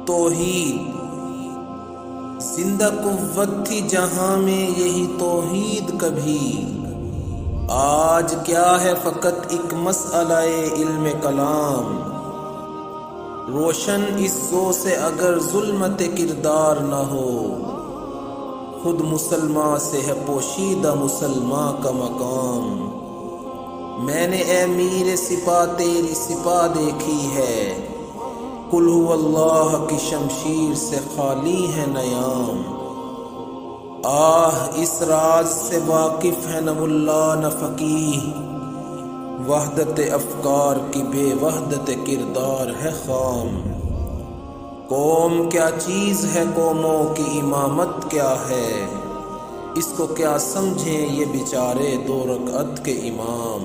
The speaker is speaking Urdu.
توحید زندہ قوت تھی جہاں میں یہی توحید کبھی، آج کیا ہے فقط ایک مسئلہ علم کلام، روشن اس ذو سے اگر ظلمت کردار نہ ہو، خود مسلمان سے ہے پوشیدہ مسلمان کا مقام۔ میں نے اے میر سپاہ تیری سپاہ دیکھی ہے، قل هو اللہ کی شمشیر سے خالی ہے نیام۔ آہ اس راز سے واقف ہے نہ ملا نہ فقیہ، وحدت افکار کی بے وحدت کردار ہے خام۔ قوم کیا چیز ہے، قوموں کی امامت کیا ہے، اس کو کیا سمجھیں یہ بیچارے دو رکعت کے امام۔